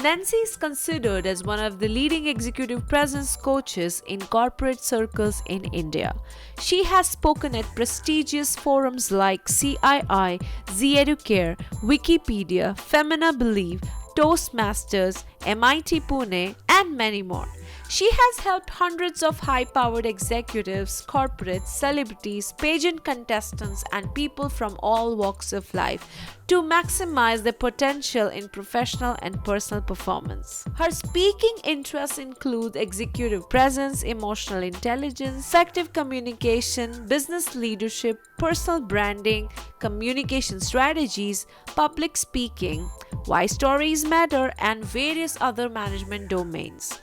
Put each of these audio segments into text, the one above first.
Nancy is considered as one of the leading executive presence coaches in corporate circles in India. She has spoken at prestigious forums like CII, Zeducare, Wikipedia, Femina Believe, Toastmasters, MIT Pune, and many more. She has helped hundreds of high powered executives, corporates, celebrities, pageant contestants, and people from all walks of life to maximize their potential in professional and personal performance. Her speaking interests include executive presence, emotional intelligence, effective communication, business leadership, personal branding, communication strategies, public speaking, why stories matter, and various other management domains.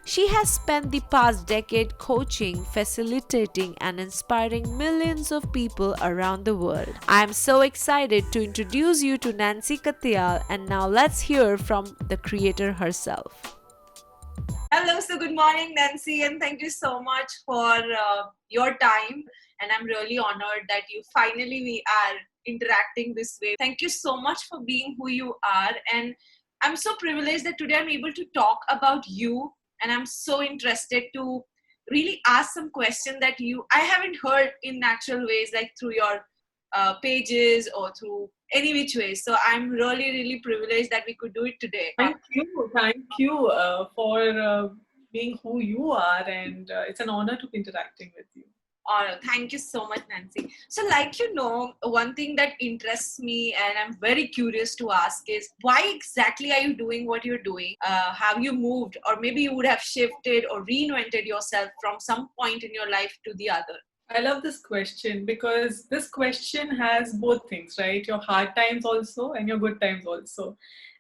She has spent the past decade coaching, facilitating, and inspiring millions of people around the world. I am so excited to introduce you to Nancy Katyal, and now let's hear from the creator herself. Hello, so good morning, Nancy, and thank you so much for your time. And I'm really honored that you finally we are interacting this way. Thank you so much for being who you are, and I'm so privileged that today I'm able to talk about you, and I'm so interested to really ask some question that I haven't heard in natural ways, like through your pages or through any which way. So I'm really privileged that we could do it today. Thank you for being who you are, and it's an honor to be interacting with you. Oh, thank you so much, Nancy. So, like one thing that interests me and I'm very curious to ask is why exactly are you doing what you're doing? Have you moved, or maybe you would have shifted or reinvented yourself from some point in your life to the other? I love this question because this question has both things, right? Your hard times also and your good times also.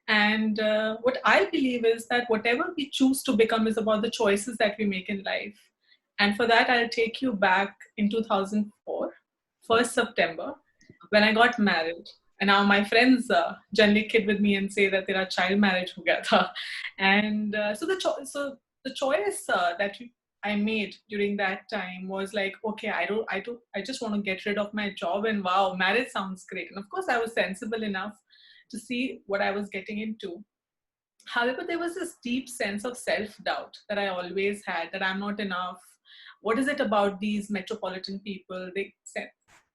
And what I believe is that whatever we choose to become is about the choices that we make in life. And for that, I'll take you back in 2004, 1st September, when I got married. And now my friends generally kid with me and say that there are child marriage together. And so the choice I made during that time was like, okay, I just want to get rid of my job, and wow, marriage sounds great. And of course, I was sensible enough to see what I was getting into. However, there was this deep sense of self-doubt that I always had, that I'm not enough. What is it about these metropolitan people? They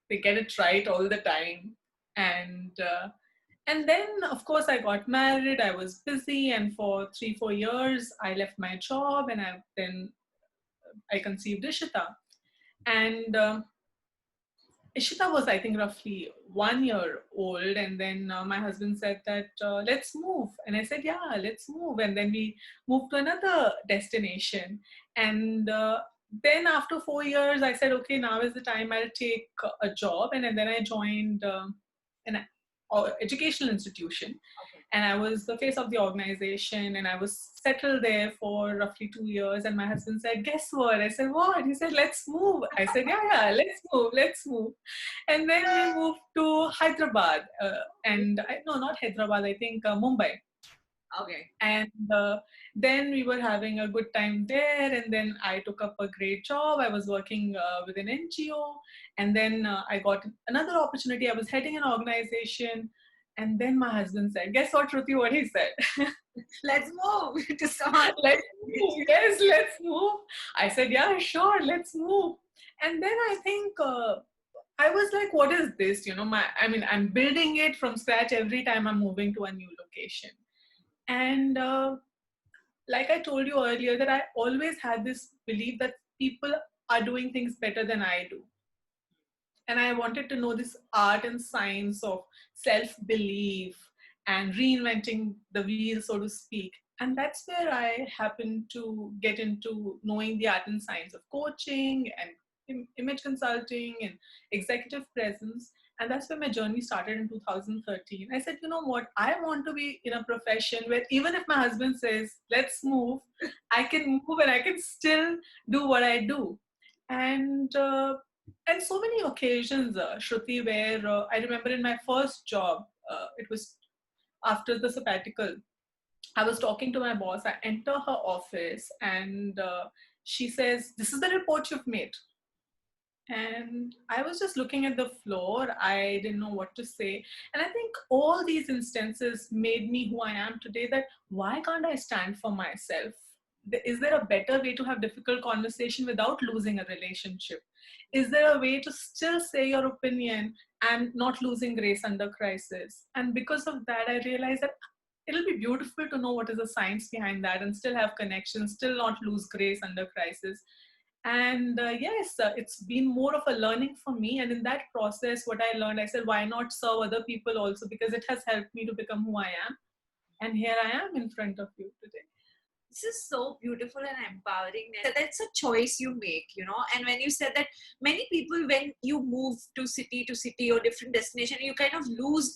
get it right all the time. And then, of course, I got married. I was busy, and for 3-4 years, I left my job, and I conceived Ishita. And Ishita was, I think, roughly 1 year old. And then my husband said that, let's move. And I said, yeah, let's move. And then we moved to another destination. And then after 4 years, I said, okay, now is the time I'll take a job. And then I joined an educational institution. And I was the face of the organization, and I was settled there for roughly 2 years. And my husband said, guess what? I said, what? He said, let's move. I said, yeah, let's move. And then we moved to Hyderabad. No, not Hyderabad, I think Mumbai. Okay. And then we were having a good time there. And then I took up a great job. I was working with an NGO. And then I got another opportunity. I was heading an organization. And then my husband said, guess what, Shruti, what he said? Let's move to start. Let's move. Yes, let's move. I said, yeah, sure, let's move. And then I think I was like, what is this? I'm building it from scratch every time I'm moving to a new location. And like I told you earlier, that I always had this belief that people are doing things better than I do. And I wanted to know this art and science of self-belief and reinventing the wheel, so to speak. And that's where I happened to get into knowing the art and science of coaching and image consulting and executive presence. And that's where my journey started in 2013. I said, you know what? I want to be in a profession where even if my husband says, let's move, I can move and I can still do what I do. And so many occasions, Shruti, where I remember in my first job, it was after the sabbatical, I was talking to my boss. I enter her office and she says, this is the report you've made. And I was just looking at the floor. I didn't know what to say. And I think all these instances made me who I am today, that why can't I stand for myself? Is there a better way to have difficult conversation without losing a relationship? Is there a way to still say your opinion and not losing grace under crisis? And because of that, I realized that it'll be beautiful to know what is the science behind that and still have connections, still not lose grace under crisis. And yes, it's been more of a learning for me. And in that process, what I learned, I said, why not serve other people also? Because it has helped me to become who I am. And here I am in front of you today. This is so beautiful and empowering. That's a choice you make, you know. And when you said that many people, when you move to city or different destination, you kind of lose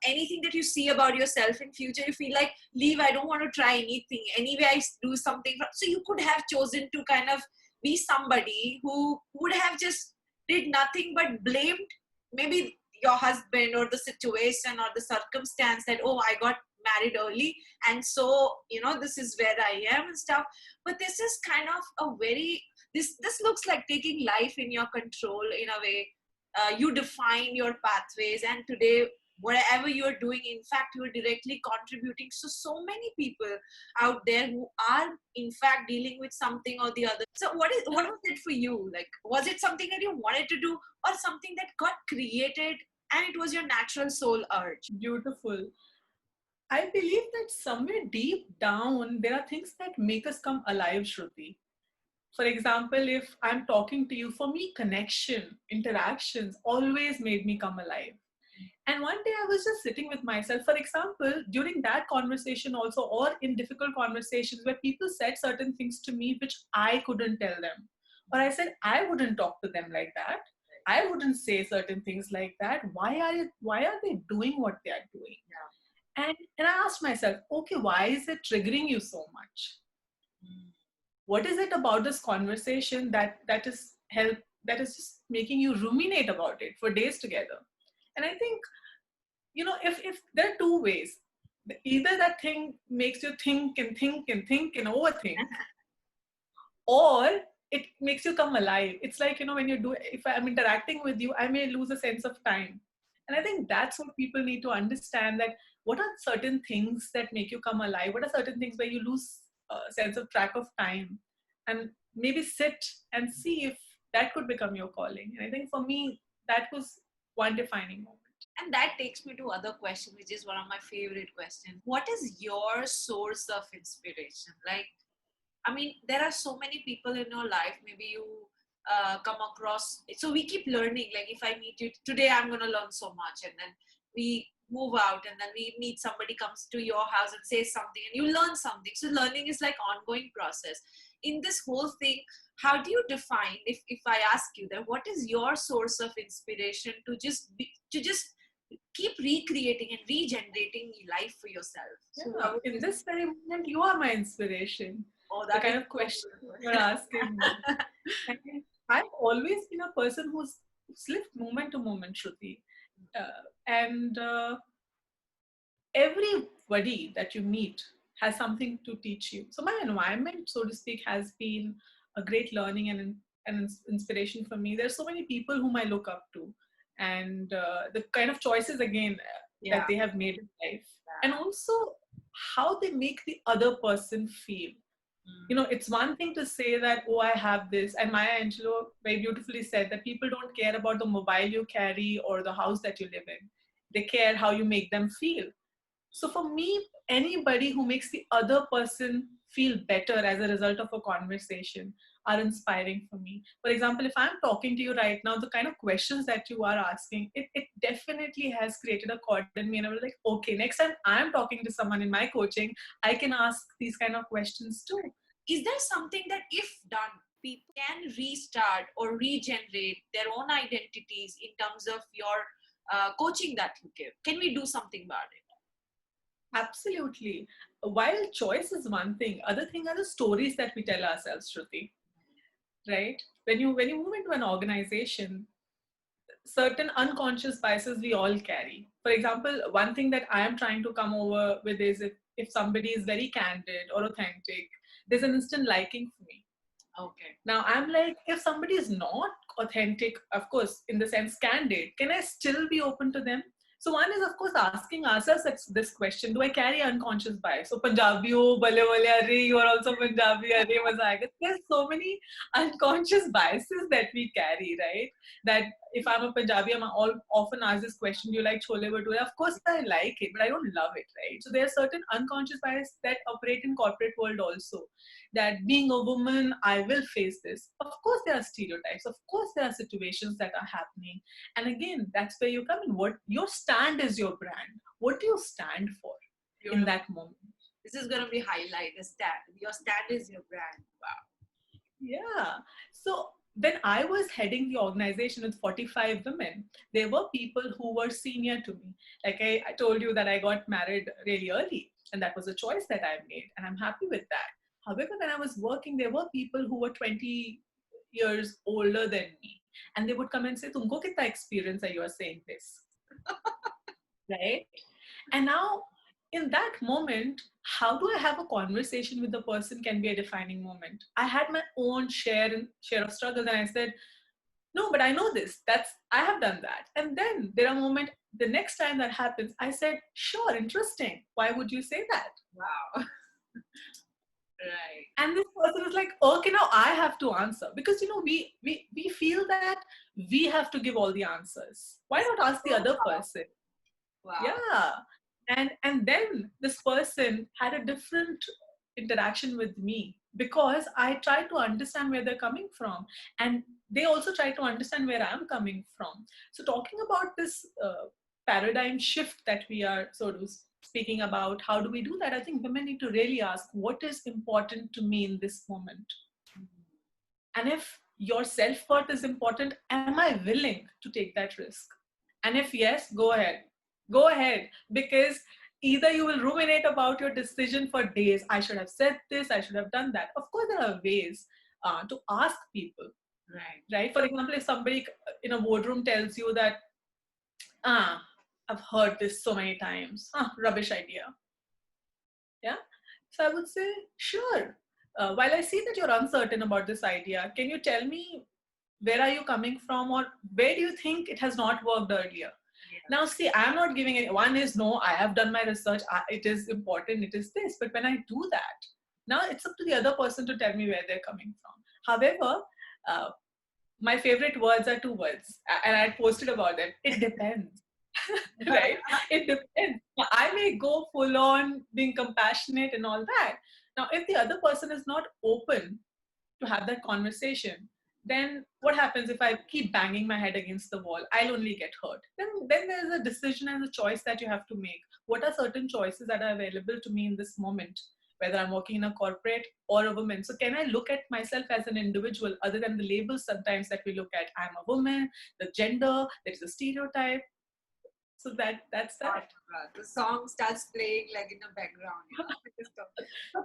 anything that you see about yourself in future. You feel like, leave, I don't want to try anything. Anyway, I do something. So you could have chosen to kind of be somebody who would have just did nothing but blamed maybe your husband or the situation or the circumstance that, oh, I got married early and so you know this is where I am and stuff. But this is kind of a very, this looks like taking life in your control in a way. You define your pathways, and today whatever you're doing, in fact you're directly contributing to so many people out there who are in fact dealing with something or the other. So what was it for you? Like, was it something that you wanted to do or something that got created and it was your natural soul urge? Beautiful. I believe that somewhere deep down, there are things that make us come alive, Shruti. For example, if I'm talking to you, for me, connection, interactions always made me come alive. And one day I was just sitting with myself, for example, during that conversation also, or in difficult conversations where people said certain things to me which I couldn't tell them. Or I said, I wouldn't talk to them like that. I wouldn't say certain things like that. Why are they doing what they are doing? And I asked myself, okay, why is it triggering you so much? What is it about this conversation that is just making you ruminate about it for days together? And I think, if there are two ways, either that thing makes you think and think and think and overthink, or it makes you come alive. It's like, when if I'm interacting with you, I may lose a sense of time. And I think that's what people need to understand, that what are certain things that make you come alive? What are certain things where you lose a sense of track of time? And maybe sit and see if that could become your calling. And I think for me, that was one defining moment. And that takes me to other question, which is one of my favorite questions. What is your source of inspiration? Like, I mean, there are so many people in your life. Maybe you come across. So we keep learning. Like, if I meet you today, I'm going to learn so much, and then we move out, and then we meet somebody comes to your house and says something, and you learn something. So learning is like ongoing process. In this whole thing, how do you define? If I ask you that, what is your source of inspiration to just keep recreating and regenerating life for yourself? So in this very moment, you are my inspiration. Oh, the kind of question you're asking me. I've always been a person who's lived moment to moment, Shruti. And everybody that you meet has something to teach you. So my environment, so to speak, has been a great learning and inspiration for me. There's so many people whom I look up to, and the kind of choices, again, that they have made in life. And also how they make the other person feel. It's one thing to say that, oh, I have this. And Maya Angelou very beautifully said that people don't care about the mobile you carry or the house that you live in. They care how you make them feel. So for me, anybody who makes the other person feel better as a result of a conversation are inspiring for me. For example, if I'm talking to you right now, the kind of questions that you are asking, it definitely has created a chord in me. And I was like, okay, next time I'm talking to someone in my coaching, I can ask these kind of questions too. Is there something that, if done, people can restart or regenerate their own identities in terms of your coaching that you give? Can we do something about it? Absolutely. While choice is one thing, other thing are the stories that we tell ourselves, Shruti. Right? When you move into an organization, certain unconscious biases we all carry. For example, one thing that I am trying to come over with is if somebody is very candid or authentic, there's an instant liking for me. Okay. Now I'm like, if somebody is not authentic, of course, in the sense candid, can I still be open to them? So one is, of course, asking ourselves this question: do I carry unconscious bias? So Punjabi ho, bale bale, arre, you are also Punjabi, arre, maza aayega. There's so many unconscious biases that we carry, right? That if I'm a Punjabi, I'm all often asked this question: do you like chole bhature? Of course, I like it, but I don't love it, right? So there are certain unconscious biases that operate in corporate world also, that being a woman, I will face this. Of course, there are stereotypes. Of course, there are situations that are happening. And again, that's where you come in. What your stand is your brand. What do you stand for in that moment? This is going to be highlight the stand. Your stand is your brand. Wow. Yeah. So when I was heading the organization with 45 women, there were people who were senior to me. Like I told you that I got married really early, and that was a choice that I made, and I'm happy with that. However, when I was working, there were people who were 20 years older than me, and they would come and say, "Tumko kitna experience hai? You are saying this." Right? And now, in that moment, how do I have a conversation with the person can be a defining moment. I had my own share of struggles, and I said, "No, but I know this. I have done that." And then there are moments. The next time that happens, I said, "Sure, interesting. Why would you say that?" Wow. Right. And this person is like, "Okay, now I have to answer," because we feel that we have to give all the answers. Why not ask the other person? Wow. Yeah. And then this person had a different interaction with me because I tried to understand where they're coming from, and they also try to understand where I'm coming from. So talking about this paradigm shift that we are sort of speaking about, how do we do that? I think women need to really ask, what is important to me in this moment? And if your self-worth is important, am I willing to take that risk? And if yes, go ahead. Go ahead. Because either you will ruminate about your decision for days. I should have said this, I should have done that. Of course, there are ways to ask people. Right? For example, if somebody in a boardroom tells you that, I've heard this so many times, rubbish idea. Yeah. So I would say, sure. While I see that you're uncertain about this idea, can you tell me where are you coming from, or where do you think it has not worked earlier? Yeah. Now, see, I'm not giving it. One is no, I have done my research. It is important. It is this. But when I do that, now it's up to the other person to tell me where they're coming from. However, my favorite words are two words, and I posted about them. It depends. Right? It depends. I may go full on being compassionate and all that. Now, if the other person is not open to have that conversation, then what happens if I keep banging my head against the wall? I'll only get hurt. Then there's a decision and a choice that you have to make. What are certain choices that are available to me in this moment, whether I'm working in a corporate or a woman? So can I look at myself as an individual other than the labels sometimes that we look at? I'm a woman, the gender, there's a stereotype. So that's that. The song starts playing like in the background.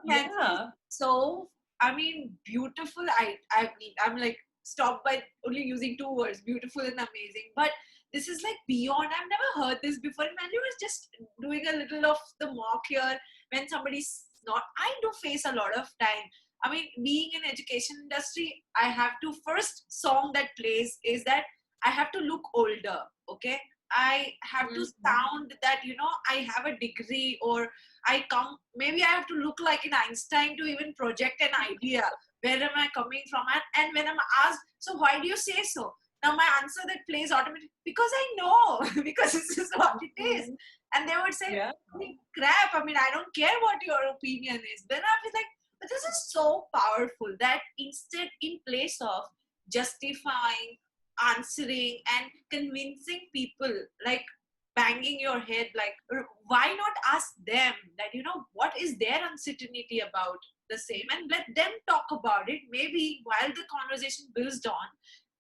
Yeah. So I mean, beautiful. I'm like stopped by only using two words, beautiful and amazing. But this is like beyond. I've never heard this before. And Mandy was just doing a little of the mock here when somebody's not. I do face a lot of time. I mean, being in education industry, I have to first song that plays is that I have to look older. Okay. I have to sound that, I have a degree, or I come, maybe I have to look like an Einstein to even project an idea. Where am I coming from? And when I'm asked, so why do you say so? Now my answer that plays automatically, because I know, because this is what it is. And they would say, crap, I mean, I don't care what your opinion is. Then I'll be like, but this is so powerful that instead, in place of justifying, answering and convincing people, like banging your head, like why not ask them that what is their uncertainty about the same, and let them talk about it. Maybe while the conversation builds on,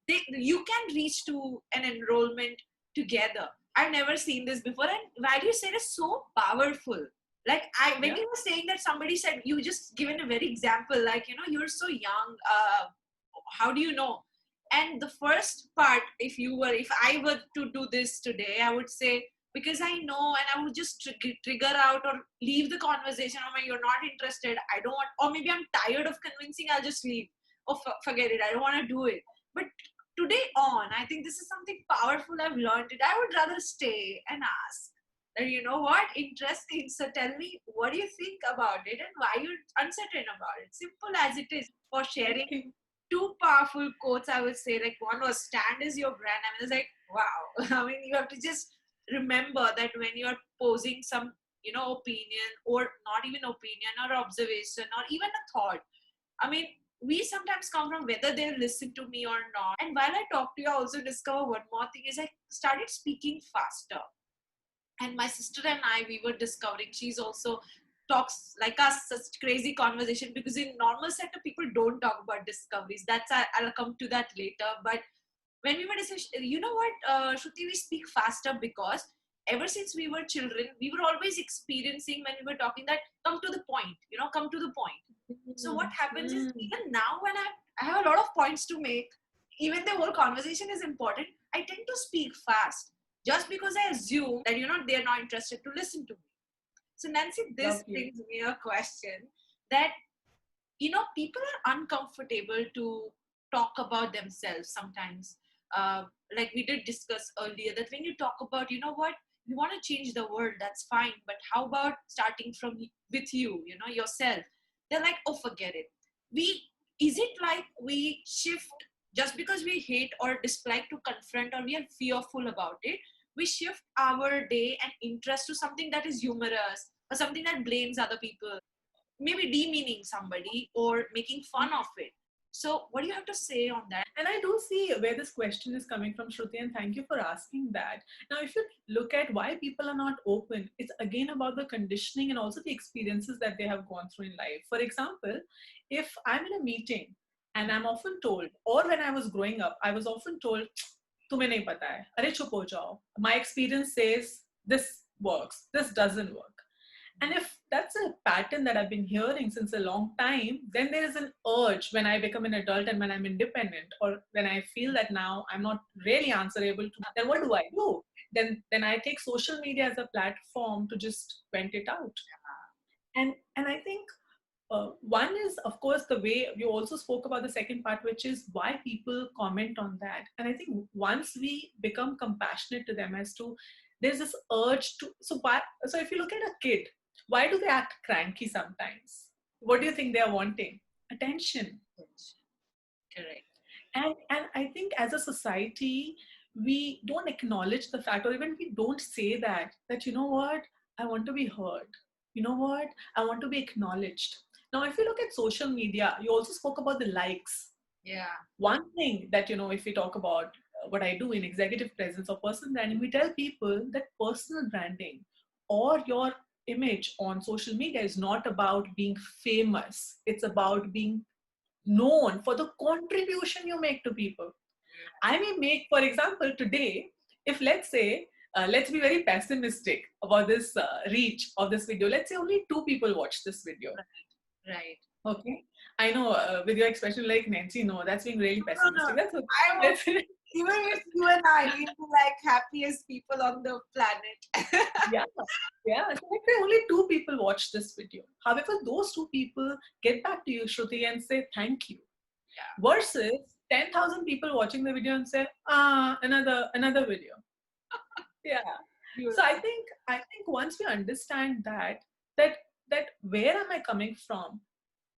you can reach to an enrollment together. I've never seen this before, and while you said it's so powerful, like when you were saying that, somebody said, you just given a very example, like you're so young, how do you know? And the first part, if I were to do this today, I would say, because I know, and I would just trigger out or leave the conversation. Oh, you're not interested. I don't want, or maybe I'm tired of convincing. I'll just leave. oh, forget it, I don't want to do it. But today on, I think this is something powerful I've learned it. I would rather stay and ask that, you know what, interesting. So tell me, what do you think about it and why you're uncertain about it? Simple as it is. For sharing Okay. two powerful quotes, I would say, like one was stand is your brand. I mean, it's like, wow. I mean, you have to just remember that when you're posing some, opinion, or not even opinion or observation or even a thought. I mean, we sometimes come from whether they listen to me or not. And while I talk to you, I also discover one more thing is I started speaking faster. And my sister and I, we were discovering, she's also talks like us, such crazy conversation, because in normal setup people don't talk about discoveries. I'll come to that later. But when we were discussing, you know what, Shruti, we speak faster because ever since we were children, we were always experiencing when we were talking that come to the point, come to the point. So what happens is, Mm. even now when I have a lot of points to make, even the whole conversation is important, I tend to speak fast just because I assume that, they're not interested to listen to me. So Nancy, this Lovely. brings me a question that, people are uncomfortable to talk about themselves sometimes. Like we did discuss earlier, that when you talk about, you know what, you want to change the world, that's fine. But how about starting from with you, yourself? They're like, oh, forget it. We Is it like we shift just because we hate or dislike to confront, or we are fearful about it? We shift our day and interest to something that is humorous or something that blames other people, maybe demeaning somebody or making fun of it. So, what do you have to say on that? And I do see where this question is coming from, Shruti, and thank you for asking that. Now, if you look at why people are not open, it's again about the conditioning and also the experiences that they have gone through in life. For example, if I'm in a meeting and I'm often told, or when I was growing up, I was often told, तुम्हें नहीं पता है, अरे चुप हो जाओ. My experience says this works, this doesn't work. And if that's a pattern that I've been hearing since a long time, then there is an urge when I become an adult and when I'm independent, or when I feel that now I'm not really answerable to, then what do I do? Then I take social media as a platform to just vent it out. And I think one is, of course, the way you also spoke about the second part, which is why people comment on that. And I think once we become compassionate to them as to, there's this urge to, so if you look at a kid, why do they act cranky sometimes? What do you think they're wanting? Attention. Correct. And I think as a society, we don't acknowledge the fact, or even we don't say that, you know what, I want to be heard. You know what, I want to be acknowledged. Now, if you look at social media, you also spoke about the likes. Yeah. One thing that, if we talk about what I do in executive presence or personal branding, we tell people that personal branding or your image on social media is not about being famous. It's about being known for the contribution you make to people. I may make, for example, today, if let's say, let's be very pessimistic about this reach of this video. Let's say only 2 people watch this video. Right. Okay. I know with your expression like Nancy, no, that's being really pessimistic. That's okay. I was, even if you and I, we'll be like happiest people on the planet. Yeah. Yeah. So let's say only 2 people watch this video. However, those 2 people get back to you, Shruti, and say thank you. Yeah. Versus 10,000 people watching the video and say, another video. Yeah. So I think once we understand that where am I coming from?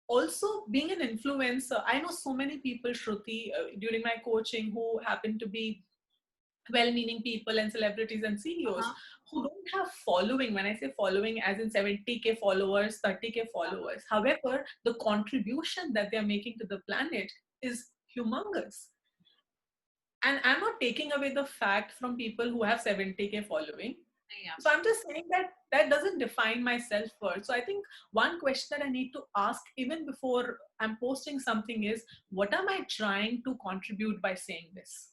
Also, being an influencer, I know so many people, Shruti, during my coaching who happen to be well-meaning people and celebrities and CEOs who don't have following. When I say following, as in 70K followers, 30K followers. However, the contribution that they're making to the planet is humongous. And I'm not taking away the fact from people who have 70K following. Yeah. So I'm just saying that doesn't define my self-worth. So I think one question that I need to ask even before I'm posting something is, what am I trying to contribute by saying this?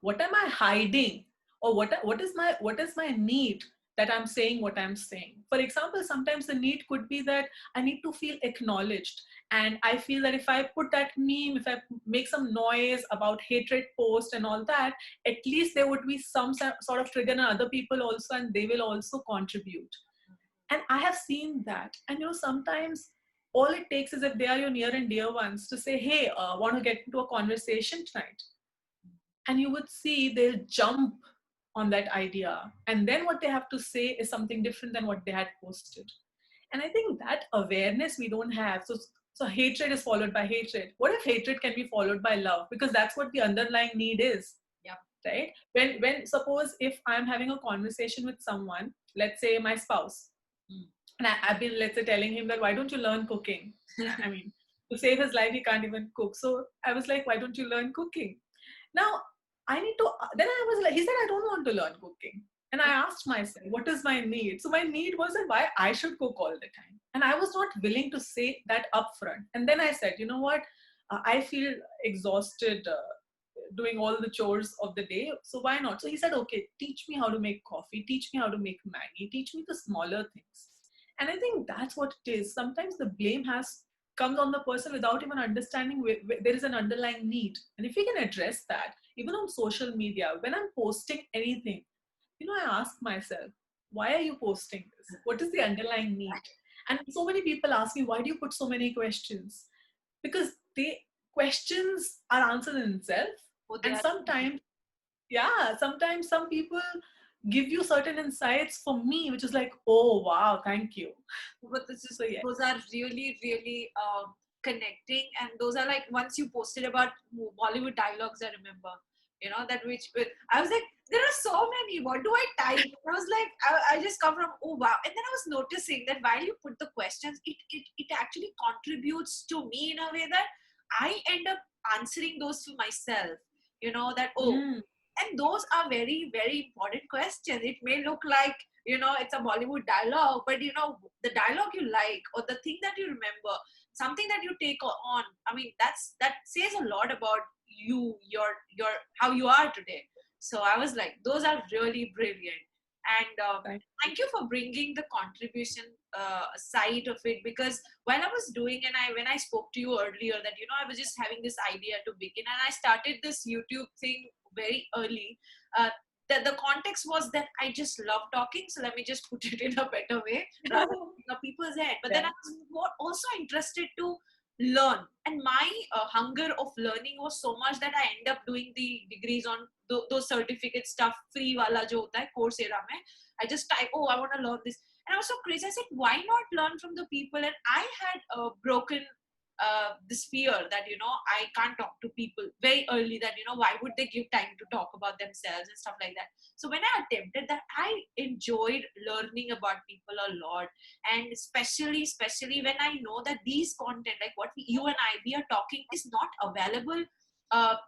What am I hiding? Or what is my need that I'm saying what I'm saying? For example, sometimes the need could be that I need to feel acknowledged. And I feel that if I put that meme, if I make some noise about hatred post and all that, at least there would be some sort of trigger in other people also, and they will also contribute. And I have seen that. And sometimes all it takes is if they are your near and dear ones to say, hey, want to get into a conversation tonight? And you would see they'll jump on that idea. And then what they have to say is something different than what they had posted. And I think that awareness we don't have. So hatred is followed by hatred. What if hatred can be followed by love? Because that's what the underlying need is. Yeah. Right? When suppose if I'm having a conversation with someone, let's say my spouse, and I've been, let's say, telling him that why don't you learn cooking? I mean, to save his life, he can't even cook. So I was like, why don't you learn cooking? Now I need to. Then I was like, he said, I don't want to learn cooking. And I asked myself, what is my need? So my need wasn't why I should cook all the time. And I was not willing to say that upfront. And then I said, you know what? I feel exhausted doing all the chores of the day. So why not? So he said, okay, teach me how to make coffee. Teach me how to make Maggi. Teach me the smaller things. And I think that's what it is. Sometimes the blame comes on the person without even understanding where there is an underlying need. And if we can address that, even on social media, when I'm posting anything, I ask myself, why are you posting this? What is the underlying need? And so many people ask me, why do you put so many questions? Because questions are answered in itself. And sometimes some people give you certain insights for me, which is like, oh, wow, thank you. But those are really, really connecting. And those are like, once you posted about Bollywood dialogues, I remember, that which I was like, there are so many, what do I type? I was like, I just come from, oh wow. And then I was noticing that while you put the questions, it actually contributes to me in a way that I end up answering those to myself, that, and those are very, very important questions. It may look like, it's a Bollywood dialogue, but the dialogue you like, or the thing that you remember, something that you take on, I mean, that says a lot about you, your how you are today. So I was like, those are really brilliant. And thank you for bringing the contribution side of it, because while I was doing, and when I spoke to you earlier that, I was just having this idea to begin, and I started this YouTube thing very early. The context was that I just love talking, so let me just put it in a better way rather than people's head. But then I was also interested to learn, and my hunger of learning was so much that I end up doing the degrees on those certificate stuff, free wala jo hota hai Coursera mein. I just type, oh, I want to learn this, and I was so crazy. I said, why not learn from the people? And I had broken this fear that I can't talk to people very early, that why would they give time to talk about themselves and stuff like that. So when I attempted that, I enjoyed learning about people a lot, and especially when I know that these content, like what you and I we are talking, is not available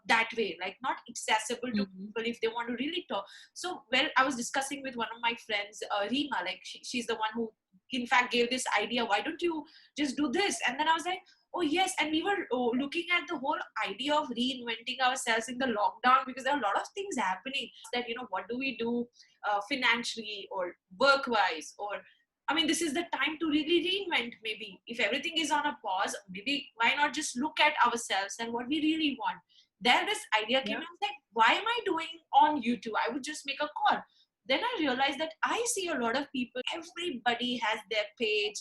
that way, like not accessible to people if they want to really talk. So I was discussing with one of my friends, Reema, like she's the one who in fact gave this idea, why don't you just do this? And then I was like, oh yes. And we were looking at the whole idea of reinventing ourselves in the lockdown, because there are a lot of things happening that, what do we do financially or work wise, or I mean, this is the time to really reinvent. Maybe if everything is on a pause, maybe why not just look at ourselves and what we really want. Then this idea came, and I was like, why am I doing on YouTube? I would just make a call. Then I realized that I see a lot of people, everybody has their page,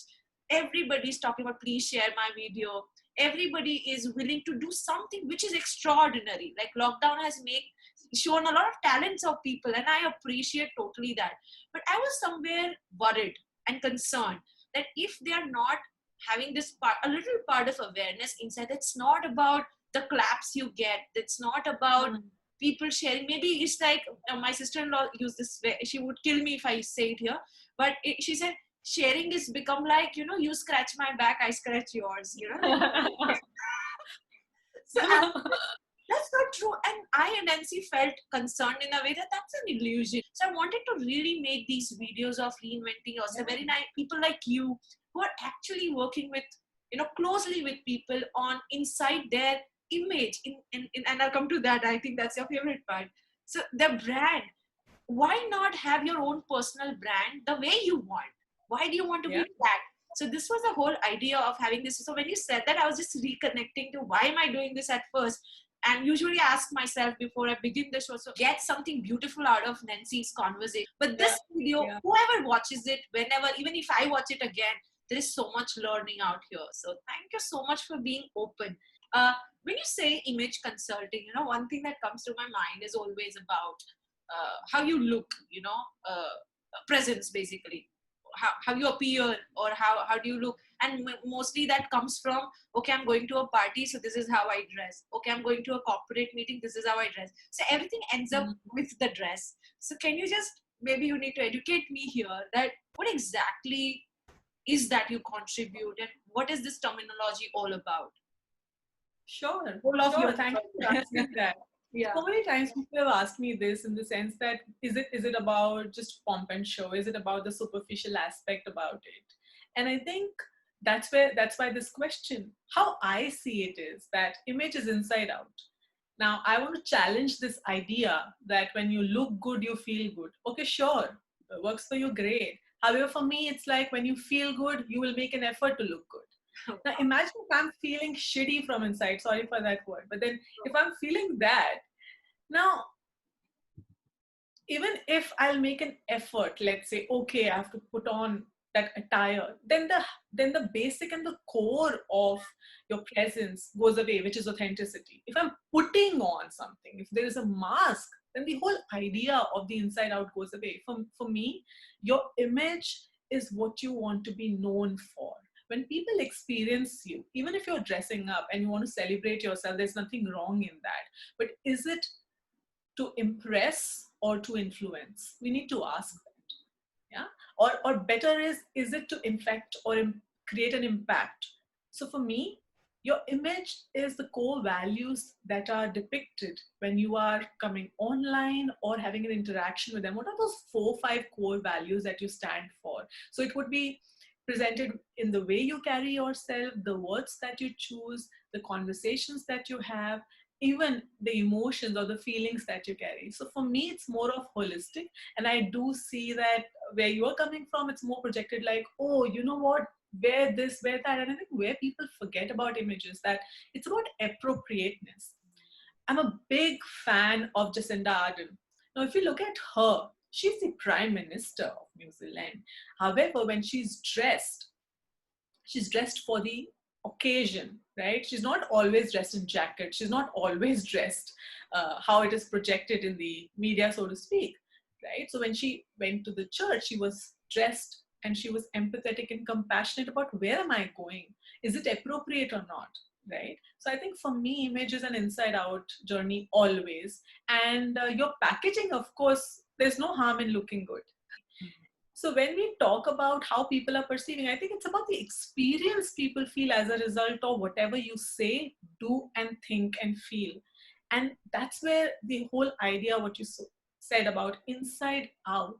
everybody's talking about, please share my video. Everybody is willing to do something which is extraordinary. Like lockdown has shown a lot of talents of people, and I appreciate totally that. But I was somewhere worried and concerned that if they are not having this part, a little part of awareness inside, it's not about the claps you get, it's not about people sharing. Maybe it's like my sister-in-law used this way, she would kill me if I say it here, but she said sharing is become like, you scratch my back, I scratch yours, So that's not true. And I and Nancy felt concerned in a way that that's an illusion. So I wanted to really make these videos of reinventing yourself. Very nice people like you who are actually working with, closely with people on inside their image. And I'll come to that. I think that's your favorite part. So the brand, why not have your own personal brand the way you want? Why do you want to be that? So this was the whole idea of having this. So when you said that, I was just reconnecting to why am I doing this at first? And usually ask myself before I begin the show, so get something beautiful out of Nancy's conversation. But this video, whoever watches it, whenever, even if I watch it again, there is so much learning out here. So thank you so much for being open. uh, when you say image consulting, one thing that comes to my mind is always about how you look, presence basically, how you appear, or how do you look. And mostly that comes from, okay, I'm going to a party, so this is how I dress. Okay, I'm going to a corporate meeting, this is how I dress. So everything ends up with the dress. So can you just, maybe you need to educate me here, that what exactly is that you contribute, and what is this terminology all about? Sure, All of sure. your Thank you for asking that. yeah. So many times people have asked me this, in the sense that is it about just pomp and show? Is it about the superficial aspect about it? And I think that's why this question, how I see it, is that image is inside out. Now I want to challenge this idea that when you look good, you feel good. Okay, sure, it works for you, great. However, for me, it's like when you feel good, you will make an effort to look good. Now imagine if I'm feeling shitty from inside, sorry for that word, but then if I'm feeling that, now even if I'll make an effort, let's say, okay, I have to put on that attire, then the basic and the core of your presence goes away, which is authenticity. If I'm putting on something, if there is a mask, then the whole idea of the inside out goes away. For me, your image is what you want to be known for. When people experience you, even if you're dressing up and you want to celebrate yourself, there's nothing wrong in that. But is it to impress or to influence? We need to ask that. Yeah. Or better, is it to infect or create an impact? So for me, your image is the core values that are depicted when you are coming online or having an interaction with them. What are those 4 5 core values that you stand for? So it would be presented in the way you carry yourself, the words that you choose, the conversations that you have, even the emotions or the feelings that you carry. So for me, it's more of holistic. And I do see that where you're coming from, it's more projected like, oh, you know what, wear this, wear that. And I think where people forget about images, that it's about appropriateness. I'm a big fan of Jacinda Ardern. Now, if you look at her, she's the Prime Minister of New Zealand. However, when she's dressed for the occasion, right? She's not always dressed in jacket. She's not always dressed how it is projected in the media, so to speak, right? So when she went to the church, she was dressed and she was empathetic and compassionate about, where am I going? Is it appropriate or not? Right. So I think for me, image is an inside out journey always. And your packaging, of course, there's no harm in looking good. So when we talk about how people are perceiving, I think it's about the experience people feel as a result of whatever you say, do, and think and feel. And that's where the whole idea, what you said about inside out,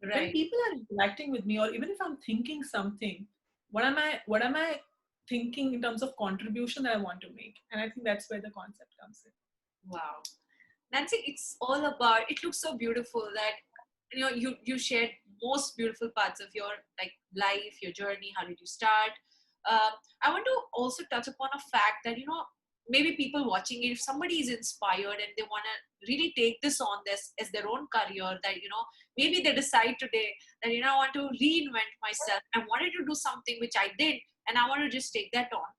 when Right. people are interacting with me, or even if I'm thinking something, what am I thinking in terms of contribution that I want to make? And I think that's where the concept comes in. Wow. Nancy, it's all about, it looks so beautiful that you shared most beautiful parts of your like life, your journey. How did you start? I want to also touch upon a fact that maybe people watching it, if somebody is inspired and they want to really take this on this as their own career, that maybe they decide today that I want to reinvent myself. I wanted to do something which I did, and I want to just take that on.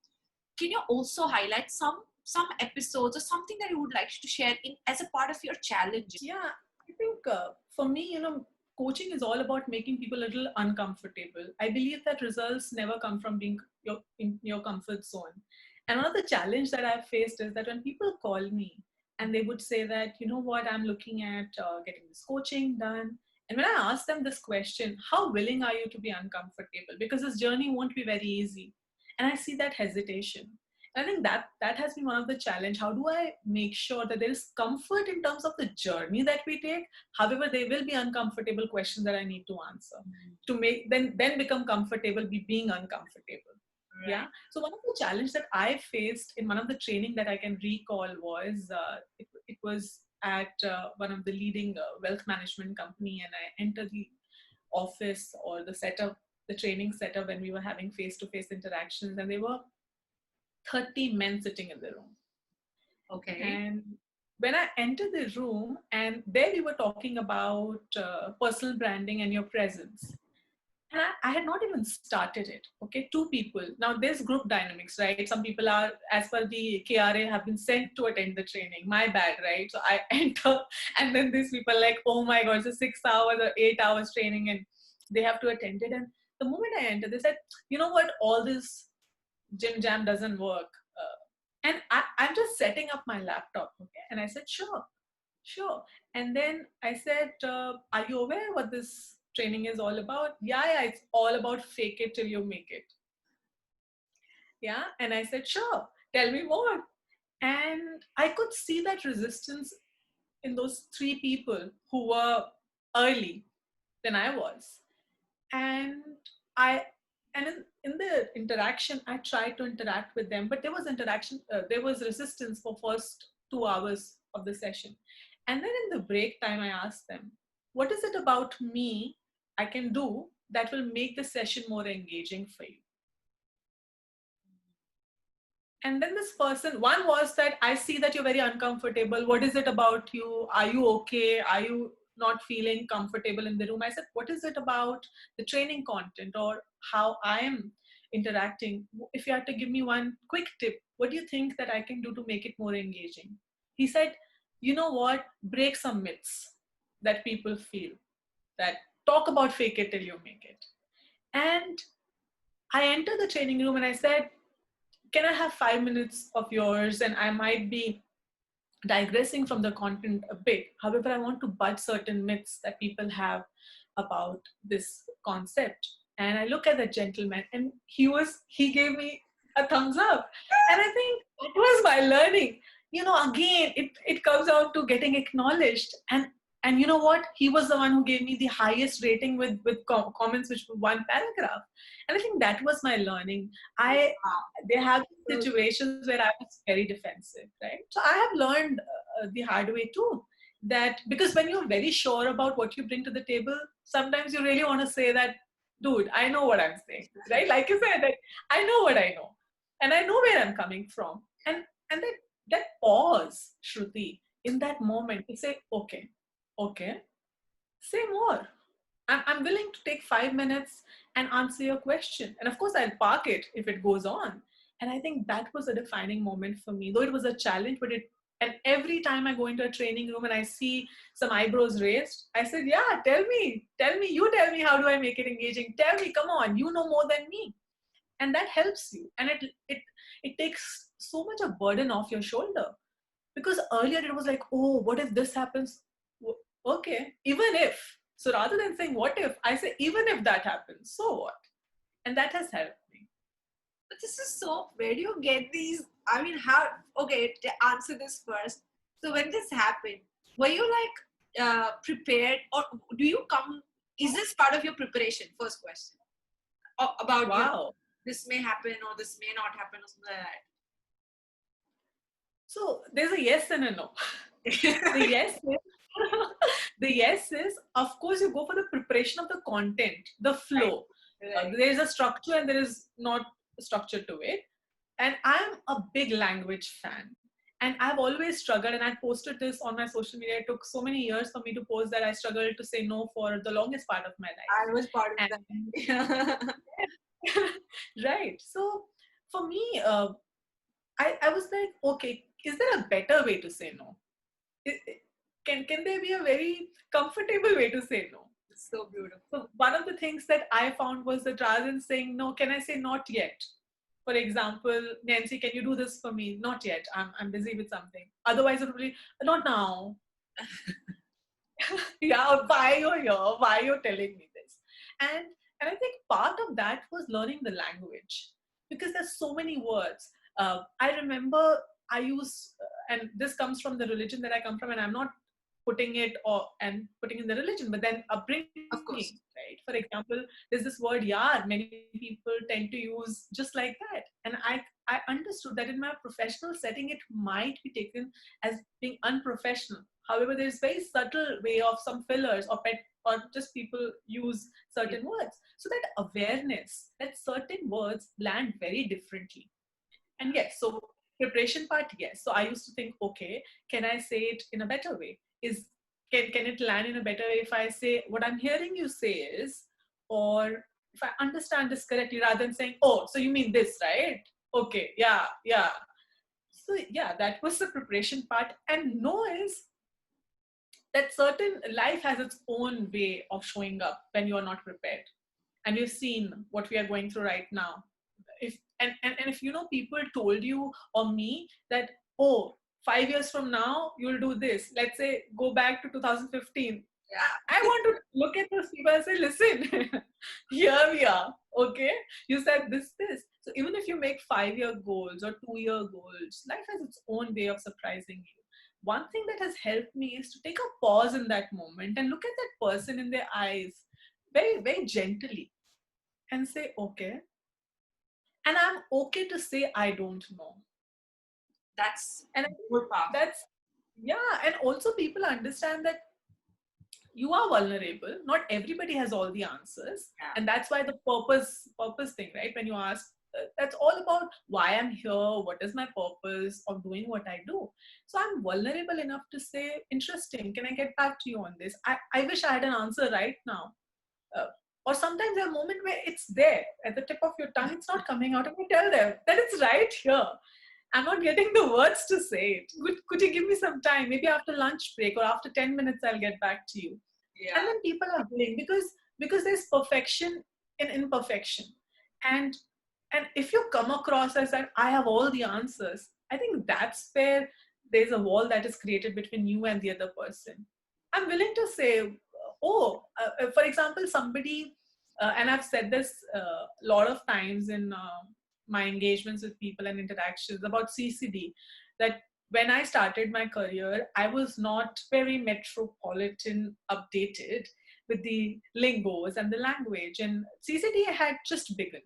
Can you also highlight some episodes or something that you would like to share in as a part of your challenge? Yeah, I think for me, coaching is all about making people a little uncomfortable. I believe that results never come from being in your comfort zone. And one of the challenge that I've faced is that when people call me and they would say that, you know what, I'm looking at getting this coaching done. And when I ask them this question, how willing are you to be uncomfortable? Because this journey won't be very easy. And I see that hesitation. I think that has been one of the challenge. How do I make sure that there is comfort in terms of the journey that we take? However, there will be uncomfortable questions that I need to answer to make then become comfortable being uncomfortable. Right. Yeah. So one of the challenge that I faced in one of the training that I can recall was it was at one of the leading wealth management company, and I entered the office or the setup, the training setup, when we were having face-to-face interactions, and there were 30 men sitting in the room. Okay. And when I entered the room, and there we were talking about personal branding and your presence. And I had not even started it. Okay, two people. Now there's group dynamics, right? Some people are, as per the KRA, have been sent to attend the training. My bad, right? So I enter, and then these people are like, oh my God, it's a 6 hours or 8 hours training, and they have to attend it. And the moment I enter, they said, you know what, all this gym jam doesn't work. And I'm just setting up my laptop, okay? And I said, sure, sure. And then I said, are you aware what this training is all about? Yeah, yeah, it's all about fake it till you make it. Yeah. And I said, sure, tell me more. And I could see that resistance in those three people who were early than I was. And I, and in the interaction, I tried to interact with them, but there was there was resistance for first 2 hours of the session. And then in the break time, I asked them, what is it about me I can do that will make the session more engaging for you? And then this person, one was that I see that you're very uncomfortable. What is it about you? Are you okay? Are you not feeling comfortable in the room? I said, what is it about the training content or how I am interacting? If you had to give me one quick tip, what do you think that I can do to make it more engaging? He said, you know what? Break some myths that people feel, that talk about fake it till you make it. And I entered the training room and I said, can I have 5 minutes of yours? And I might be digressing from the content a bit. However, I want to bud certain myths that people have about this concept. And I look at the gentleman and he gave me a thumbs up. And I think it was my learning. You know, again, it comes down to getting acknowledged. And you know what? He was the one who gave me the highest rating with comments, which were one paragraph. And I think that was my learning. There have been situations where I was very defensive, right? So I have learned the hard way too. That because when you're very sure about what you bring to the table, sometimes you really want to say that, dude, I know what I'm saying, right? Like you said, that I know what I know, and I know where I'm coming from, and that pause, Shruti, in that moment, to say, okay, say more. I'm willing to take 5 minutes and answer your question. And of course, I'll park it if it goes on. And I think that was a defining moment for me, though it was a challenge, and every time I go into a training room and I see some eyebrows raised, I said, yeah, tell me, you tell me, how do I make it engaging? Tell me, come on, you know more than me. And that helps you. And it takes so much of burden off your shoulder. Because earlier it was like, oh, what if this happens? Okay, even if. So rather than saying what if, I say even if that happens, so what? And that has helped me. But this is so, where do you get these? I mean, how, okay, to answer this first. So when this happened, were you like prepared, or do you come, is this part of your preparation? First question. About Wow. This may happen or this may not happen or something like that. So there's a yes and a no. The yes is, the yes is, of course, you go for the preparation of the content, the flow. Right. There is a structure and there is not a structure to it. And I'm a big language fan. And I've always struggled, and I posted this on my social media. It took so many years for me to post that I struggled to say no for the longest part of my life. I was part of that. Right. So for me, I was like, okay, is there a better way to say no? Can there be a very comfortable way to say no? It's so beautiful. So one of the things that I found was that rather than saying no, can I say not yet? For example, Nancy, can you do this for me? Not yet. I'm busy with something. Otherwise, it would be not now. Yeah, why you're here? Why you're telling me this? And I think part of that was learning the language, because there's so many words. I remember I use, and this comes from the religion that I come from, and I'm not putting it putting in the religion, but then upbringing, Of course. right? For example, there's this word yaar. Many people tend to use just like that, and I understood that in my professional setting, it might be taken as being unprofessional. However, there's very subtle way of some fillers or just people use certain words. So that awareness that certain words land very differently. And yes, so preparation part, yes. So I used to think, okay, can I say it in a better way? Can it land in a better way if I say what I'm hearing you say is, or if I understand this correctly, rather than saying, oh, so you mean this, right? Okay, yeah, yeah. So yeah, that was the preparation part. And no is that certain life has its own way of showing up when you are not prepared. And we've seen what we are going through right now. If and if people told you or me that, oh, 5 years from now you'll do this, let's say go back to 2015, I want to look at those people and say, listen, here we are, okay, you said this. So even if you make 5-year goals or 2-year goals, life has its own way of surprising you. One thing that has helped me is to take a pause in that moment and look at that person in their eyes very, very gently and say, okay. And I'm okay to say, I don't know. That's And good part. that's, yeah. And also people understand that you are vulnerable. Not everybody has all the answers. Yeah. And that's why the purpose thing, right? When you ask, that's all about why I'm here, what is my purpose of doing what I do. So I'm vulnerable enough to say, interesting, can I get back to you on this? I wish I had an answer right now. Or sometimes there's a moment where it's there at the tip of your tongue, it's not coming out, and you tell them that it's right here. I'm not getting the words to say it. Could you give me some time? Maybe after lunch break or after 10 minutes, I'll get back to you. Yeah. And then people are willing because there's perfection in imperfection. And if you come across as that I have all the answers, I think that's where there's a wall that is created between you and the other person. I'm willing to say, for example, somebody, and I've said this a lot of times in my engagements with people and interactions about CCD, that when I started my career, I was not very metropolitan updated with the lingos and the language. And CCD had just begun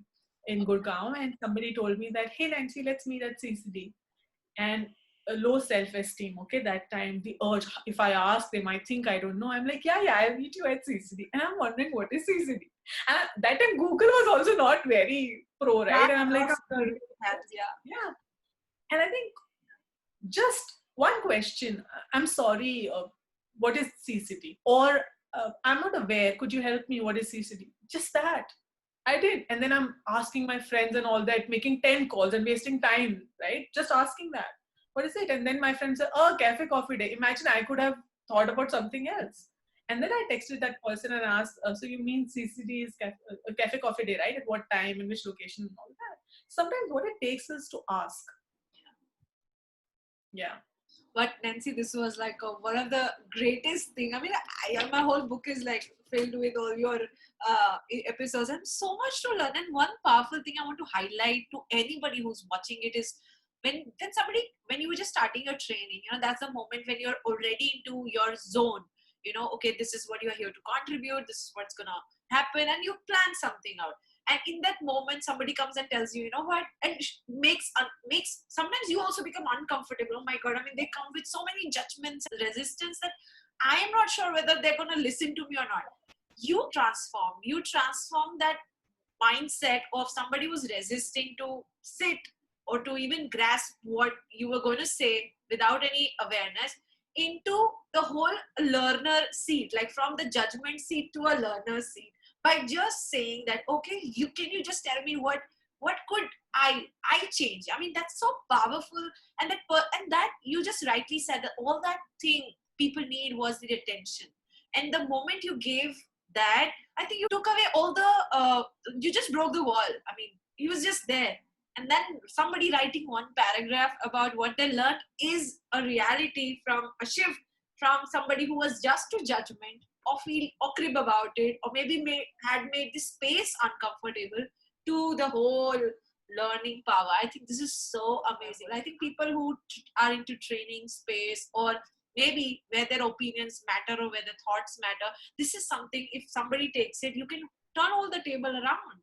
in Gurgaon, and somebody told me that, hey, Nancy, let's meet at CCD. And a low self-esteem, okay, that time, the urge, if I ask, they might think I don't know. I'm like, yeah, I'll meet you at CCD. And I'm wondering, what is CCD? And that time, Google was also not very pro, right? And I'm like, yeah. And I think just one question, I'm sorry, what is CCD? Or I'm not aware, could you help me? What is CCD? Just that. I did. And then I'm asking my friends and all that, making 10 calls and wasting time, right? Just asking that. What is it? And then my friend said, oh, cafe coffee day. Imagine I could have thought about something else. And then I texted that person and asked, so you mean CCD is cafe coffee day, right? At what time, in which location, and all that. Sometimes what it takes is to ask. Yeah. But Nancy, this was like one of the greatest thing. I mean, my whole book is like filled with all your episodes and so much to learn. And one powerful thing I want to highlight to anybody who's watching it is when you were just starting your training, that's the moment when you're already into your zone. Okay, this is what you're here to contribute. This is what's gonna happen, and you plan something out. And in that moment, somebody comes and tells you, what, and makes sometimes you also become uncomfortable. Oh my God! I mean, they come with so many judgments and resistance that I am not sure whether they're gonna listen to me or not. You transform that mindset of somebody who's resisting to sit or to even grasp what you were going to say without any awareness into the whole learner seat, like from the judgment seat to a learner seat, by just saying that, okay, can you just tell me what could I change? I mean, that's so powerful. And that you just rightly said that all that thing people need was the attention. And the moment you gave that, I think you took away all the you just broke the wall. I mean, he was just there. And then somebody writing one paragraph about what they learned is a reality from a shift from somebody who was just to judgment or feel or crib about it, or maybe had made the space uncomfortable, to the whole learning power. I think this is so amazing. I think people who are into training space, or maybe where their opinions matter or where their thoughts matter, this is something, if somebody takes it, you can turn all the table around.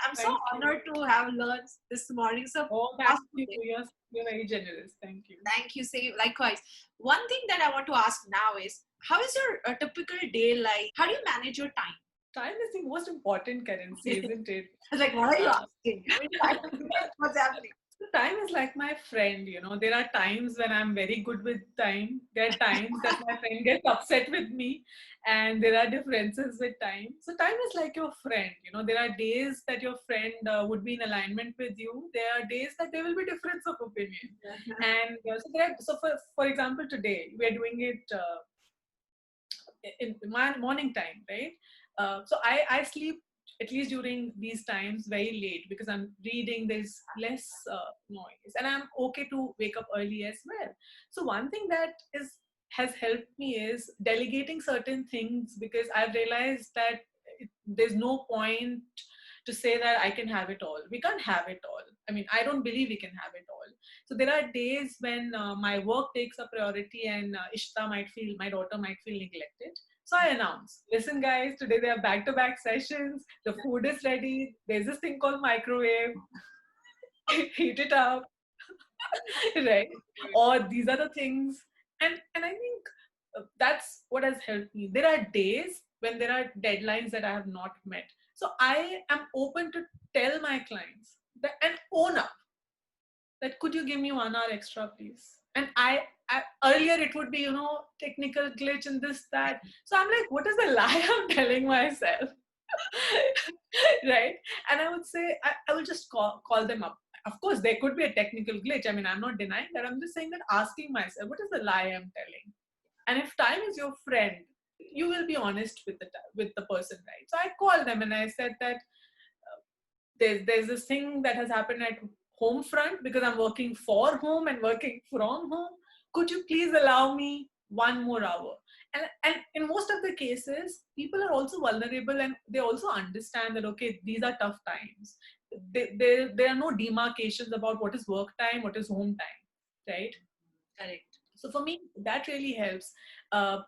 I'm so honored to have learned this morning. So, thank you. You're very generous. Thank you. Thank you. Same. Likewise. One thing that I want to ask now is, how is your typical day like? How do you manage your time? Time is the most important currency, isn't it? Like, what are you asking? I mean, what's happening? Time is like my friend, There are times when I'm very good with time. There are times that my friend gets upset with me, and there are differences with time. So, time is like your friend, There are days that your friend would be in alignment with you. There are days that there will be difference of opinion. And for example, today we are doing it in my morning time, right? So I sleep at least during these times very late because I'm reading. There's less noise, and I'm okay to wake up early as well. So one thing that is has helped me is delegating certain things because I've realized that there's no point to say that I can have it all. We can't have it all. I mean, I don't believe we can have it all. So there are days when my work takes a priority and my daughter might feel neglected. So I announce, listen guys, today there are back-to-back sessions. The food is ready. There's this thing called microwave. Heat it up, right? Or these are the things. And I think that's what has helped me. There are days when there are deadlines that I have not met. So I am open to tell my clients that and own up that could you give me 1 hour extra please. And I earlier it would be technical glitch and this that, so I'm like, what is the lie I'm telling myself? Right. And I would say I will just call them up. Of course there could be a technical glitch. I mean, I'm not denying that. I'm just saying that, asking myself, what is the lie I'm telling? And if time is your friend, you will be honest with the person, right? So I called them and I said that there's this thing that has happened at home front because I'm working for home and working from home. Could you please allow me 1 more hour? And in most of the cases, people are also vulnerable and they also understand that, okay, these are tough times. There are no demarcations about what is work time, what is home time, right? Correct. So for me, that really helps.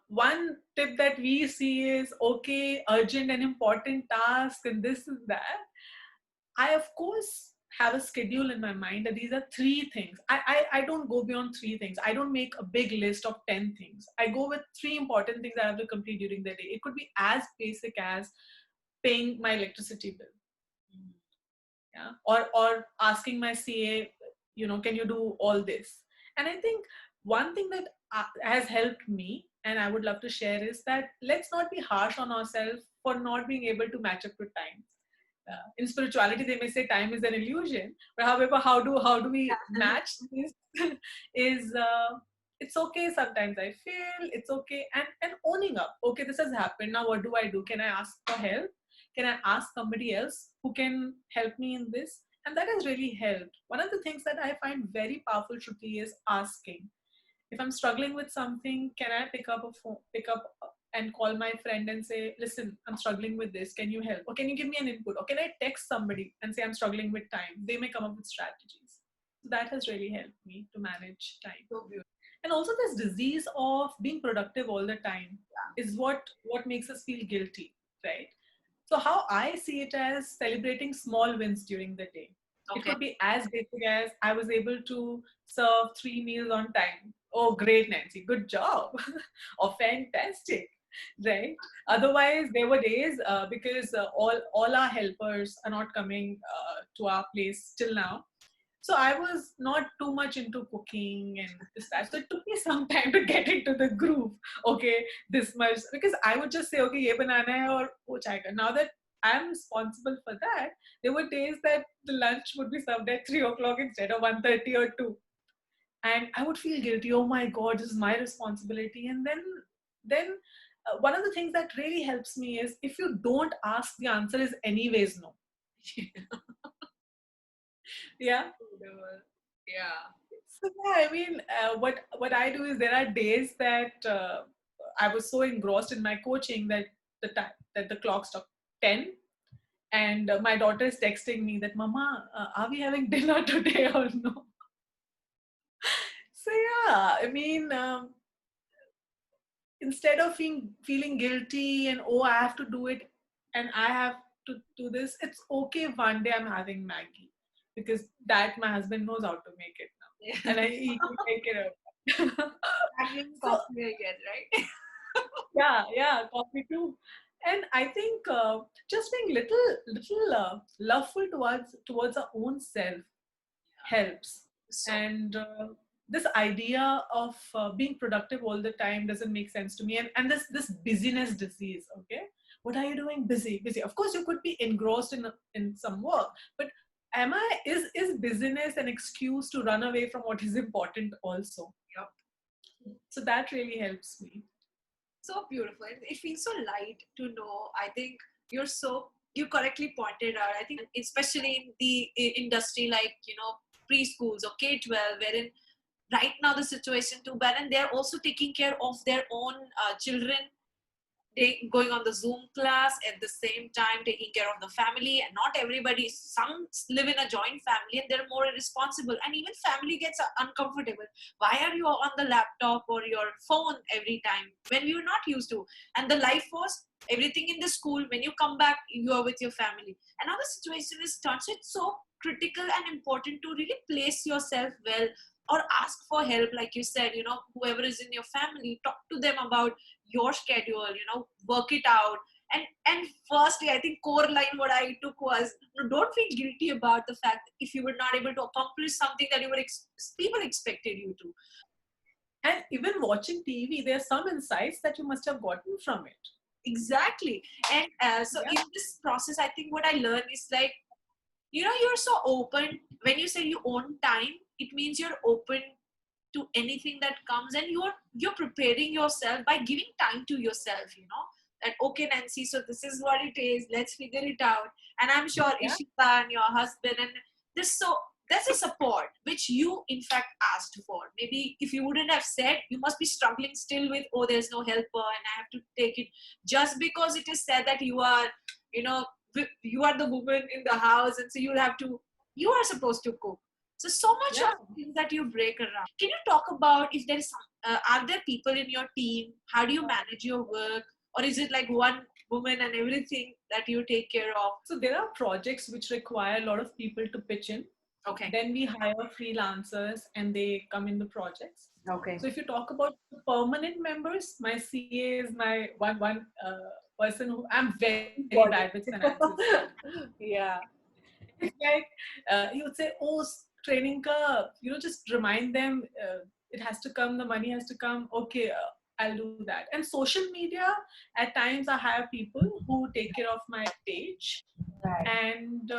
One tip that we see is, okay, urgent and important task and this and that. I, of course, have a schedule in my mind that these are 3 things. I don't go beyond 3 things. I don't make a big list of 10 things. I go with 3 important things I have to complete during the day. It could be as basic as paying my electricity bill. Yeah. Or asking my CA, can you do all this? And I think one thing that has helped me and I would love to share is that let's not be harsh on ourselves for not being able to match up to time. In spirituality they may say time is an illusion, but however, how do we match this? Is it's okay, sometimes I fail, it's okay, and owning up, okay, this has happened, now what do I do? Can I ask for help? Can I ask somebody else who can help me in this? And that has really helped. One of the things that I find very powerful, Shruti, is asking. If I'm struggling with something, can I pick up and call my friend and say, listen, I'm struggling with this. Can you help? Or can you give me an input? Or can I text somebody and say, I'm struggling with time? They may come up with strategies. So that has really helped me to manage time. So beautiful. And also this disease of being productive all the time is what makes us feel guilty, right? So how I see it as celebrating small wins during the day. It Okay. could be as basic as I was able to serve 3 meals on time. Oh, great, Nancy, good job. Or fantastic, right? Otherwise, there were days because all our helpers are not coming to our place till now. So I was not too much into cooking and this that. So it took me some time to get into the groove. Okay, this much, because I would just say, okay, ye banana hai aur wo chayega. Now that I'm responsible for that, there were days that the lunch would be served at 3 o'clock instead of 1:30 or 2. And I would feel guilty. Oh my God, this is my responsibility. And then one of the things that really helps me is if you don't ask, the answer is anyways no. Yeah. Yeah. So yeah, I mean, what I do is there are days that I was so engrossed in my coaching that the clock struck 10, and my daughter is texting me that, Mama, are we having dinner today or no? So yeah, I mean, instead of feeling guilty and, oh, I have to do it and I have to do this, it's okay if one day I'm having Maggie, because that my husband knows how to make it now, Yeah. and he can take it up. Maggi and So coffee again, right? yeah, coffee too. And I think just being little loveful towards our own self. helps. So And this idea of being productive all the time doesn't make sense to me. And this busyness disease, okay? What are you doing? Busy, busy. Of course, you could be engrossed in some work, but is busyness an excuse to run away from what is important also? yeah. So that really helps me. So beautiful. It feels so light to know. I think you correctly pointed out. I think especially in the industry like preschools or K-12, wherein right now the situation too bad, and they're also taking care of their own children, going on the Zoom class at the same time taking care of the family. And not everybody, some live in a joint family and they're more irresponsible, and even family gets uncomfortable. Why are you on the laptop or your phone every time when you're not used to? And the life was everything in the school. When you come back, you are with your family, and now the situation is turned. So it's so critical and important to really place yourself well, or ask for help. Like you said, whoever is in your family, talk to them about your schedule, work it out. And firstly, I think core line what I took was, don't feel guilty about the fact that if you were not able to accomplish something that people expected you to. And even watching TV, there are some insights that you must have gotten from it. Exactly. And so Yeah. in this process, I think what I learned is like, you're so open. When you say you own time, it means you're open to anything that comes, and you're preparing yourself by giving time to yourself, that okay, Nancy, so this is what it is, let's figure it out. And I'm sure Yeah. Ishita and your husband, and this so that's a support which you in fact asked for. Maybe if you wouldn't have said, you must be struggling still with, oh, there's no helper and I have to take it. Just because it is said that you know you are the woman in the house, and so you are supposed to cook. So much Yeah. of things that you break around. Can you talk about if there is are there people in your team? How do you manage your work? Or is it like one woman and everything that you take care of? So there are projects which require a lot of people to pitch in. Okay. Then we hire freelancers and they come in the projects. Okay. So if you talk about the permanent members, my CA is my one person who I'm very bad with finances. Yeah. It's like he would say, "Oh, training ka, just remind them it has to come, the money has to come." Okay, I'll do that. And social media, at times I hire people who take care of my page. Right. And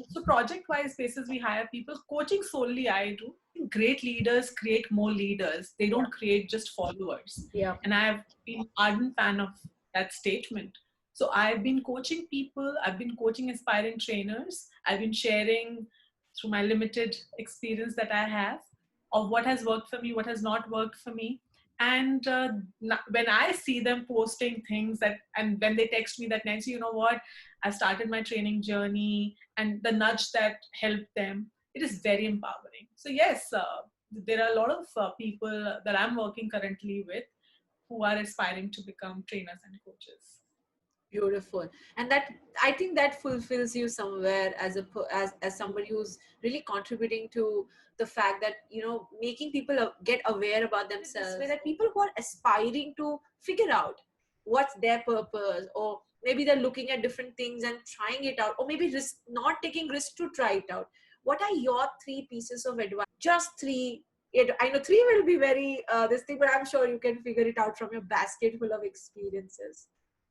so project-wise basis, we hire people. Coaching solely I do. Great leaders create more leaders. They don't create just followers. Yeah. And I've been ardent fan of that statement. So I've been coaching people. I've been coaching aspiring trainers. I've been sharing through my limited experience that I have of what has worked for me, what has not worked for me. And when I see them posting things and when they text me that, Nancy, you know what? I started my training journey, and the nudge that helped them, it is very empowering. So yes, there are a lot of people that I'm working currently with who are aspiring to become trainers and coaches. Beautiful. And that, I think that fulfills you somewhere as as somebody who's really contributing to the fact that, making people get aware about themselves, way that people who are aspiring to figure out what's their purpose, or maybe they're looking at different things and trying it out, or maybe not taking risk to try it out. What are your three pieces of advice? Just three. I know three will be very this thing, but I'm sure you can figure it out from your basket full of experiences.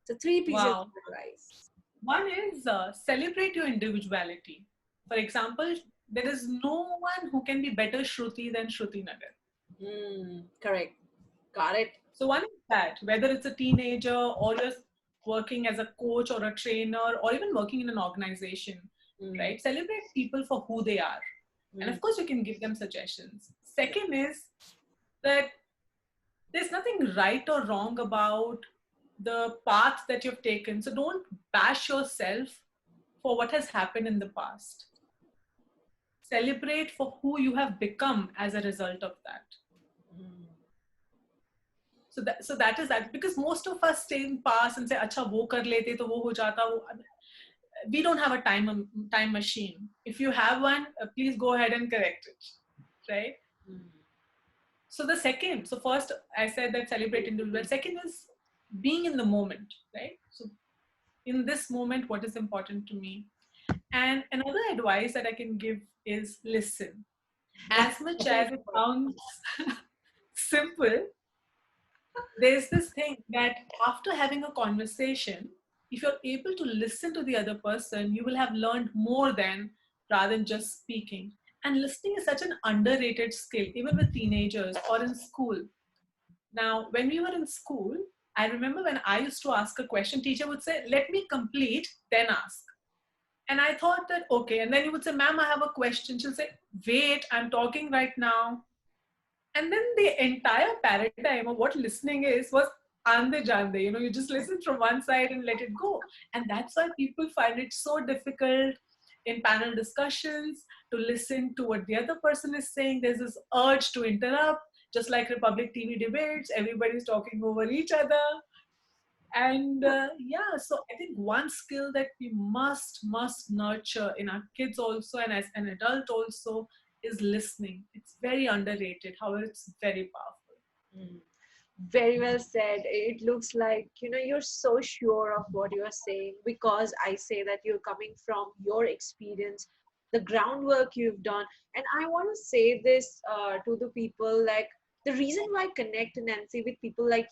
So three pieces of Wow. advice. One is celebrate your individuality. For example, there is no one who can be better Shruti than Shruti Nagar. Correct. Got it. So one is that whether it's a teenager or just working as a coach or a trainer or even working in an organization, right? Celebrate people for who they are. And of course, you can give them suggestions. Second is that there's nothing right or wrong about the path that you've taken. So don't bash yourself for what has happened in the past. Celebrate for who you have become as a result of that. So that is that, because most of us stay in past and say, "Acha, wo kar lete to wo ho jata." We don't have a time machine. If you have one, please go ahead and correct it, right? So first I said that celebrate individual. Second is being in the moment, right? So in this moment, what is important to me? And another advice that I can give is listen. As much as it sounds simple, there's this thing that after having a conversation, if you're able to listen to the other person, you will have learned more than rather than just speaking. And listening is such an underrated skill, even with teenagers or in school. Now, when we were in school, I remember when I used to ask a question, teacher would say, "Let me complete, then ask." And I thought that, okay. And then he would say, "Ma'am, I have a question." She'll say, "Wait, I'm talking right now." And then the entire paradigm of what listening is was ande jande. You just listen from one side and let it go. And that's why people find it so difficult in panel discussions to listen to what the other person is saying. There's this urge to interrupt, just like Republic TV debates, everybody's talking over each other. And yeah, so I think one skill that we must nurture in our kids also, and as an adult also, is listening. It's very underrated, however it's very powerful. Mm. Very well said. It looks like, you're so sure of what you're saying, because I say that you're coming from your experience, the groundwork you've done. And I want to say this to the people, like, the reason why I connect, Nancy, with people like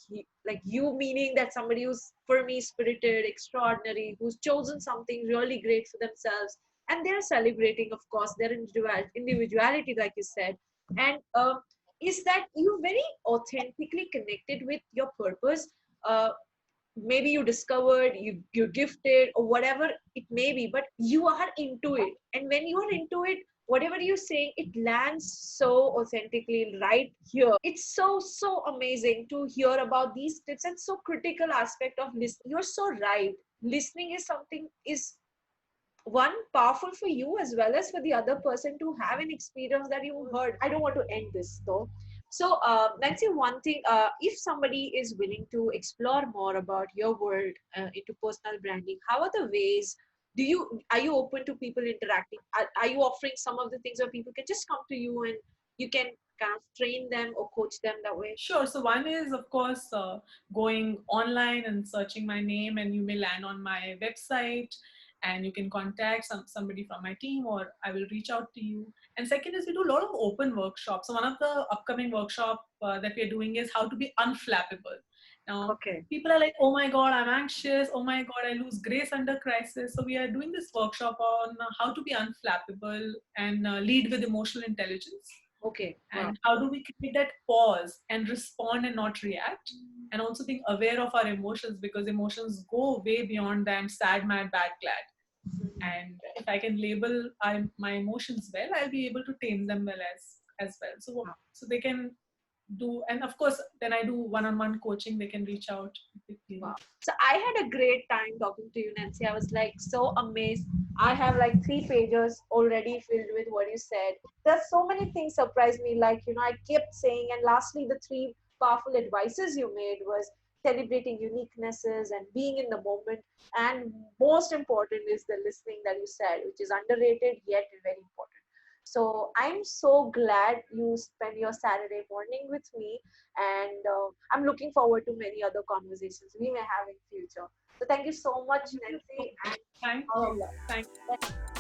you, meaning that somebody who's, for me, spirited, extraordinary, who's chosen something really great for themselves, and they're celebrating, of course, their individuality, like you said. And is that you very authentically connected with your purpose. uh, Maybe you discovered, you're gifted, or whatever it may be, but you are into it. And when you are into it, whatever you're saying, it lands so authentically right here. It's so amazing to hear about these tips, and so critical aspect of listening. You're so right. Listening is something, is one, powerful for you as well as for the other person to have an experience that you heard. I don't want to end this though. So Nancy, one thing, if somebody is willing to explore more about your world into personal branding, how are the ways, are you open to people interacting? Are you offering some of the things where people can just come to you and you can kind of train them or coach them that way? Sure. So one is, of course, going online and searching my name, and you may land on my website, and you can contact somebody from my team, or I will reach out to you. And second is, we do a lot of open workshops. So one of the upcoming workshop that we're doing is how to be unflappable. Now, Okay. people are like, "Oh my God, I'm anxious. Oh my God, I lose grace under crisis." So we are doing this workshop on how to be unflappable and lead with emotional intelligence. Okay. Wow. And how do we create that pause and respond and not react, and also being aware of our emotions, because emotions go way beyond than sad, mad, bad, glad. And if I can label my emotions well, I'll be able to tame them well as well. So they can do, and of course then I do one-on-one coaching. They can reach out with me. Wow. So I had a great time talking to you, Nancy. I was like so amazed. I have like 3 pages already filled with what you said. There's so many things surprised me. Like, I kept saying, and lastly, the 3 powerful advices you made was celebrating uniquenesses and being in the moment. And most important is the listening that you said, which is underrated yet very important. So I'm so glad you spend your Saturday morning with me, and I'm looking forward to many other conversations we may have in future. So thank you so much, Nancy, and Thank all of you. love. Thank you.